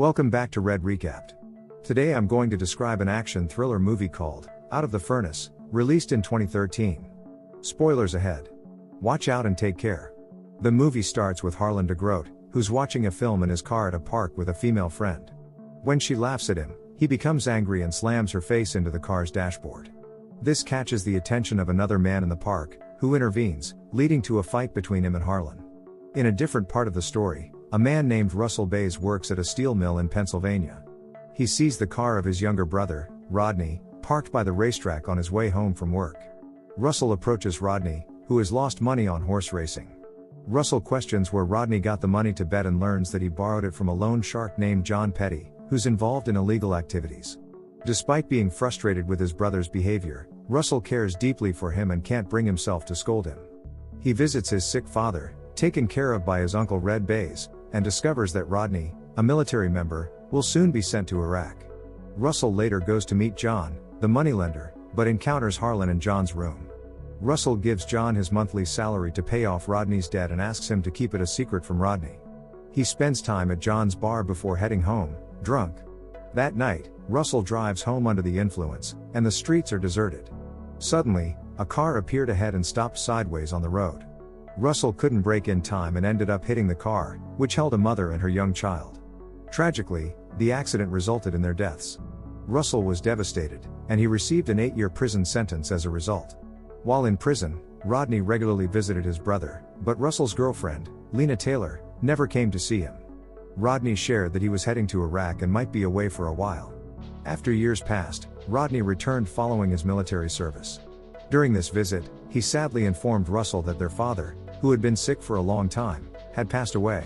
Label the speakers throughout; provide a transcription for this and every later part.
Speaker 1: Welcome back to Red Recapped. Today I'm going to describe an action thriller movie called Out of the Furnace, released in 2013. Spoilers ahead. Watch out and take care. The movie starts with Harlan de Groot, who's watching a film in his car at a park with a female friend. When she laughs at him, he becomes angry and slams her face into the car's dashboard. This catches the attention of another man in the park, who intervenes, leading to a fight between him and Harlan. In a different part of the story, a man named Russell Bays works at a steel mill in Pennsylvania. He sees the car of his younger brother, Rodney, parked by the racetrack on his way home from work. Russell approaches Rodney, who has lost money on horse racing. Russell questions where Rodney got the money to bet and learns that he borrowed it from a loan shark named John Petty, who's involved in illegal activities. Despite being frustrated with his brother's behavior, Russell cares deeply for him and can't bring himself to scold him. He visits his sick father, taken care of by his uncle Red Bays, and discovers that Rodney, a military member, will soon be sent to Iraq. Russell later goes to meet John, the moneylender, but encounters Harlan in John's room. Russell gives John his monthly salary to pay off Rodney's debt and asks him to keep it a secret from Rodney. He spends time at John's bar before heading home, drunk. That night, Russell drives home under the influence, and the streets are deserted. Suddenly, a car appeared ahead and stopped sideways on the road. Russell couldn't brake in time and ended up hitting the car, which held a mother and her young child. Tragically, the accident resulted in their deaths. Russell was devastated, and he received an 8-year prison sentence as a result. While in prison, Rodney regularly visited his brother, but Russell's girlfriend, Lena Taylor, never came to see him. Rodney shared that he was heading to Iraq and might be away for a while. After years passed, Rodney returned following his military service. During this visit, he sadly informed Russell that their father, who had been sick for a long time, had passed away.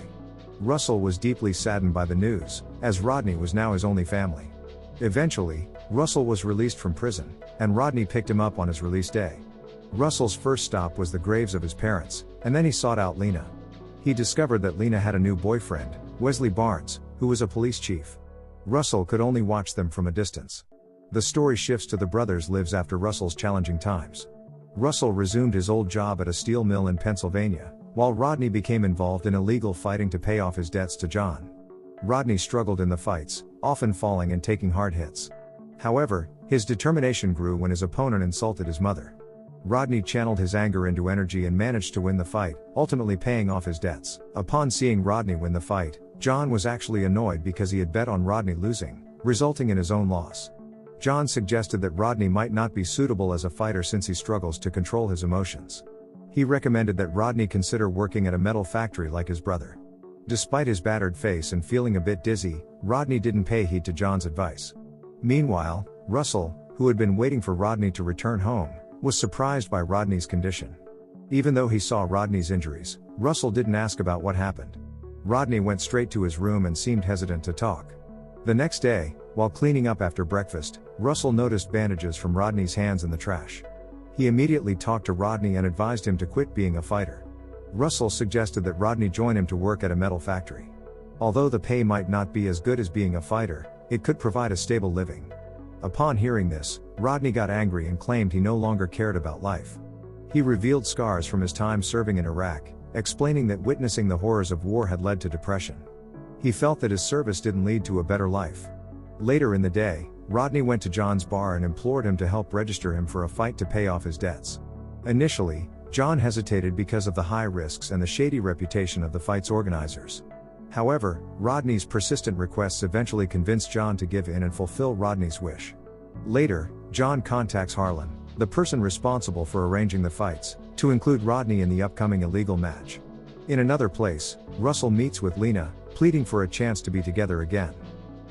Speaker 1: Russell was deeply saddened by the news, as Rodney was now his only family. Eventually, Russell was released from prison, and Rodney picked him up on his release day. Russell's first stop was the graves of his parents, and then he sought out Lena. He discovered that Lena had a new boyfriend, Wesley Barnes, who was a police chief. Russell could only watch them from a distance. The story shifts to the brothers' lives after Russell's challenging times. Russell resumed his old job at a steel mill in Pennsylvania, while Rodney became involved in illegal fighting to pay off his debts to John. Rodney struggled in the fights, often falling and taking hard hits. However, his determination grew when his opponent insulted his mother. Rodney channeled his anger into energy and managed to win the fight, ultimately paying off his debts. Upon seeing Rodney win the fight, John was actually annoyed because he had bet on Rodney losing, resulting in his own loss. John suggested that Rodney might not be suitable as a fighter since he struggles to control his emotions. He recommended that Rodney consider working at a metal factory like his brother. Despite his battered face and feeling a bit dizzy, Rodney didn't pay heed to John's advice. Meanwhile, Russell, who had been waiting for Rodney to return home, was surprised by Rodney's condition. Even though he saw Rodney's injuries, Russell didn't ask about what happened. Rodney went straight to his room and seemed hesitant to talk. The next day, while cleaning up after breakfast, Russell noticed bandages from Rodney's hands in the trash. He immediately talked to Rodney and advised him to quit being a fighter. Russell suggested that Rodney join him to work at a metal factory. Although the pay might not be as good as being a fighter, it could provide a stable living. Upon hearing this, Rodney got angry and claimed he no longer cared about life. He revealed scars from his time serving in Iraq, explaining that witnessing the horrors of war had led to depression. He felt that his service didn't lead to a better life. Later in the day, Rodney went to John's bar and implored him to help register him for a fight to pay off his debts. Initially, John hesitated because of the high risks and the shady reputation of the fight's organizers. However, Rodney's persistent requests eventually convinced John to give in and fulfill Rodney's wish. Later, John contacts Harlan, the person responsible for arranging the fights, to include Rodney in the upcoming illegal match. In another place, Russell meets with Lena, pleading for a chance to be together again.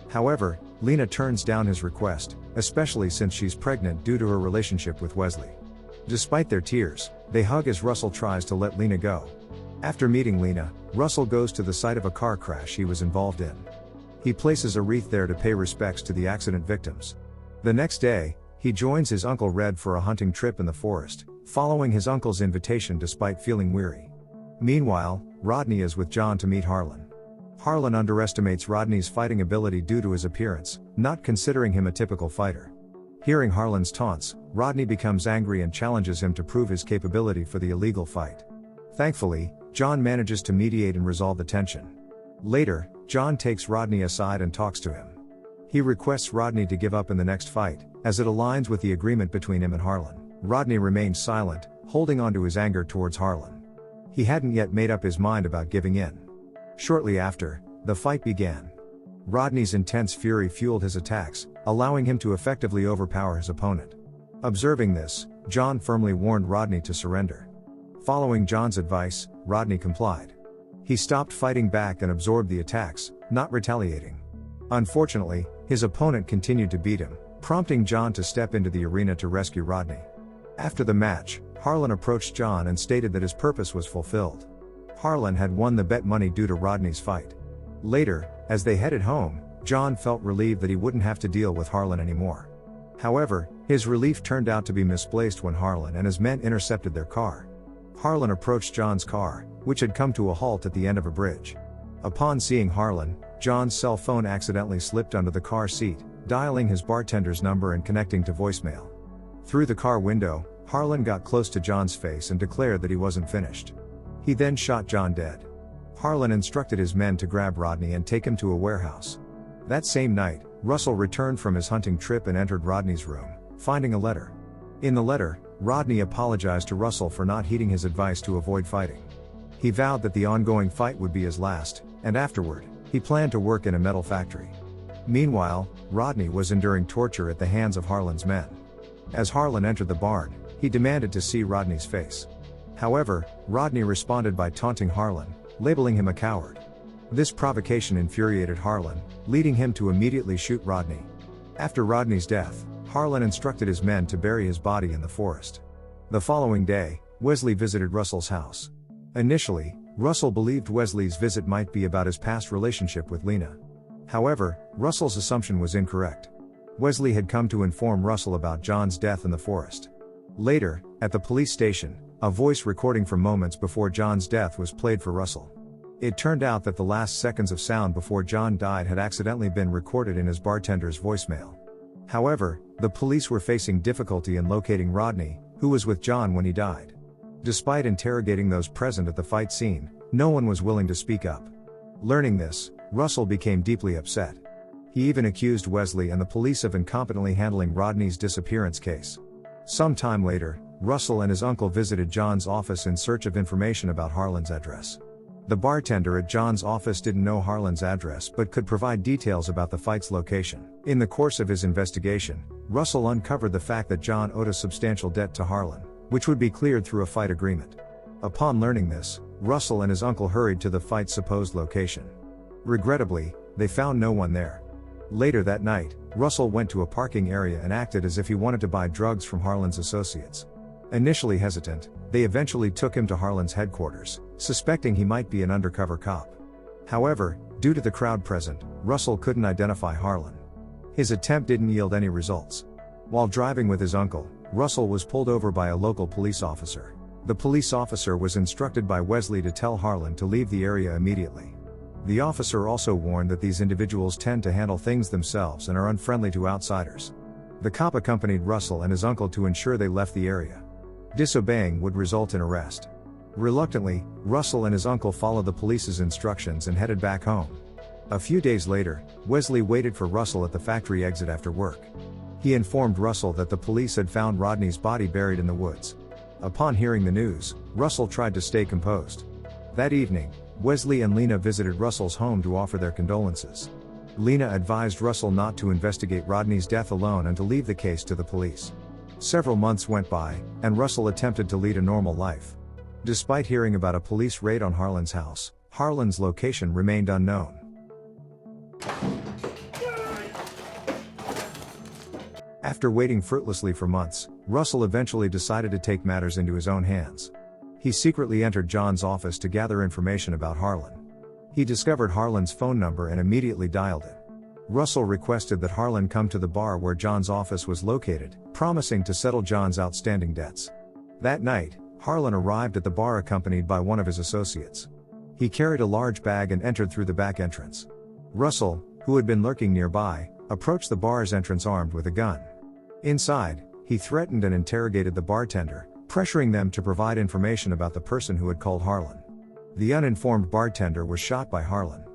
Speaker 1: However, Lena turns down his request, especially since she's pregnant due to her relationship with Wesley. Despite their tears, they hug as Russell tries to let Lena go. After meeting Lena, Russell goes to the site of a car crash he was involved in. He places a wreath there to pay respects to the accident victims. The next day, he joins his uncle Red for a hunting trip in the forest, following his uncle's invitation despite feeling weary. Meanwhile, Rodney is with John to meet Harlan. Harlan underestimates Rodney's fighting ability due to his appearance, not considering him a typical fighter. Hearing Harlan's taunts, Rodney becomes angry and challenges him to prove his capability for the illegal fight. Thankfully, John manages to mediate and resolve the tension. Later, John takes Rodney aside and talks to him. He requests Rodney to give up in the next fight, as it aligns with the agreement between him and Harlan. Rodney remains silent, holding on to his anger towards Harlan. He hadn't yet made up his mind about giving in. Shortly after, the fight began. Rodney's intense fury fueled his attacks, allowing him to effectively overpower his opponent. Observing this, John firmly warned Rodney to surrender. Following John's advice, Rodney complied. He stopped fighting back and absorbed the attacks, not retaliating. Unfortunately, his opponent continued to beat him, prompting John to step into the arena to rescue Rodney. After the match, Harlan approached John and stated that his purpose was fulfilled. Harlan had won the bet money due to Rodney's fight. Later, as they headed home, John felt relieved that he wouldn't have to deal with Harlan anymore. However, his relief turned out to be misplaced when Harlan and his men intercepted their car. Harlan approached John's car, which had come to a halt at the end of a bridge. Upon seeing Harlan, John's cell phone accidentally slipped under the car seat, dialing his bartender's number and connecting to voicemail. Through the car window, Harlan got close to John's face and declared that he wasn't finished. He then shot John dead. Harlan instructed his men to grab Rodney and take him to a warehouse. That same night, Russell returned from his hunting trip and entered Rodney's room, finding a letter. In the letter, Rodney apologized to Russell for not heeding his advice to avoid fighting. He vowed that the ongoing fight would be his last, and afterward, he planned to work in a metal factory. Meanwhile, Rodney was enduring torture at the hands of Harlan's men. As Harlan entered the barn, he demanded to see Rodney's face. However, Rodney responded by taunting Harlan, labeling him a coward. This provocation infuriated Harlan, leading him to immediately shoot Rodney. After Rodney's death, Harlan instructed his men to bury his body in the forest. The following day, Wesley visited Russell's house. Initially, Russell believed Wesley's visit might be about his past relationship with Lena. However, Russell's assumption was incorrect. Wesley had come to inform Russell about John's death in the forest. Later, at the police station, a voice recording from moments before John's death was played for Russell. It turned out that the last seconds of sound before John died had accidentally been recorded in his bartender's voicemail. However, the police were facing difficulty in locating Rodney, who was with John when he died. Despite interrogating those present at the fight scene, no one was willing to speak up. Learning this, Russell became deeply upset. He even accused Wesley and the police of incompetently handling Rodney's disappearance case. Some time later, Russell and his uncle visited John's office in search of information about Harlan's address. The bartender at John's office didn't know Harlan's address but could provide details about the fight's location. In the course of his investigation, Russell uncovered the fact that John owed a substantial debt to Harlan, which would be cleared through a fight agreement. Upon learning this, Russell and his uncle hurried to the fight's supposed location. Regrettably, they found no one there. Later that night, Russell went to a parking area and acted as if he wanted to buy drugs from Harlan's associates. Initially hesitant, they eventually took him to Harlan's headquarters, suspecting he might be an undercover cop. However, due to the crowd present, Russell couldn't identify Harlan. His attempt didn't yield any results. While driving with his uncle, Russell was pulled over by a local police officer. The police officer was instructed by Wesley to tell Harlan to leave the area immediately. The officer also warned that these individuals tend to handle things themselves and are unfriendly to outsiders. The cop accompanied Russell and his uncle to ensure they left the area. Disobeying would result in arrest. Reluctantly, Russell and his uncle followed the police's instructions and headed back home. A few days later, Wesley waited for Russell at the factory exit after work. He informed Russell that the police had found Rodney's body buried in the woods. Upon hearing the news, Russell tried to stay composed. That evening, Wesley and Lena visited Russell's home to offer their condolences. Lena advised Russell not to investigate Rodney's death alone and to leave the case to the police. Several months went by, and Russell attempted to lead a normal life. Despite hearing about a police raid on Harlan's house, Harlan's location remained unknown. After waiting fruitlessly for months, Russell eventually decided to take matters into his own hands. He secretly entered John's office to gather information about Harlan. He discovered Harlan's phone number and immediately dialed it. Russell requested that Harlan come to the bar where John's office was located, promising to settle John's outstanding debts. That night, Harlan arrived at the bar accompanied by one of his associates. He carried a large bag and entered through the back entrance. Russell, who had been lurking nearby, approached the bar's entrance armed with a gun. Inside, he threatened and interrogated the bartender, pressuring them to provide information about the person who had called Harlan. The uninformed bartender was shot by Harlan.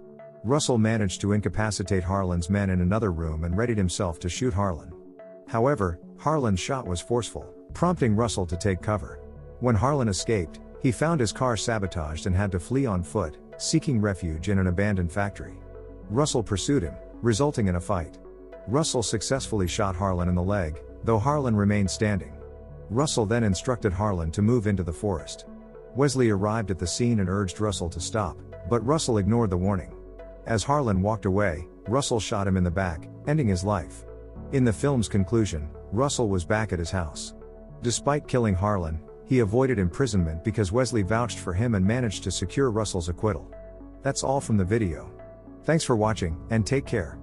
Speaker 1: Russell managed to incapacitate Harlan's men in another room and readied himself to shoot Harlan. However, Harlan's shot was forceful, prompting Russell to take cover. When Harlan escaped, he found his car sabotaged and had to flee on foot, seeking refuge in an abandoned factory. Russell pursued him, resulting in a fight. Russell successfully shot Harlan in the leg, though Harlan remained standing. Russell then instructed Harlan to move into the forest. Wesley arrived at the scene and urged Russell to stop, but Russell ignored the warning. As Harlan walked away, Russell shot him in the back, ending his life. In the film's conclusion, Russell was back at his house. Despite killing Harlan, he avoided imprisonment because Wesley vouched for him and managed to secure Russell's acquittal. That's all from the video. Thanks for watching, and take care.